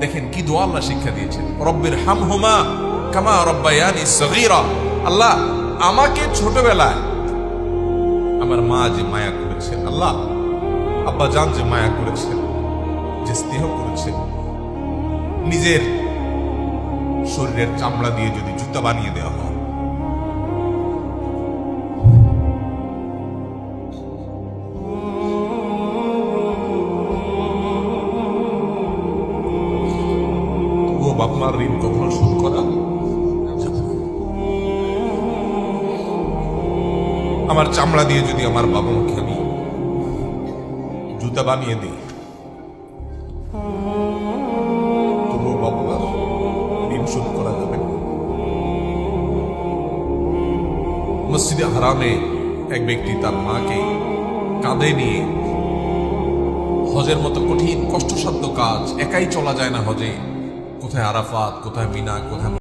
দেখেন কি দোয়া আল্লাহ শিক্ষা দিয়েছেন, রব্বির হামহুমা কামা রব্বায়ানি সগীরা। আল্লাহ আমাকে ছোটবেলায় আমার মা যে মায়া করেছেন, আল্লাহ আব্বা জান যে মায়া করেছেন, যে স্নেহ করেছেন, নিজের শরীরের চামড়া দিয়ে যদি জুতা বানিয়ে দেওয়া হয়, তবুও বাপ মার ঋণ কখনো শোধ করা যাবে না। আমার চামড়া দিয়ে যদি আমার বাবা মাকে আমি জুতা বানিয়ে দিই, তবুও বাবা মার ঋণ শোধ করা যাবে না। মসজিদে হারামে এক ব্যক্তি তার মাকে কাঁধে নিয়ে, হজের মতো কঠিন কষ্টসাধ্য কাজ, একাই চলা যায় না হজে, কোথায় আরাফাত, কোথায় মিনা, কোথায়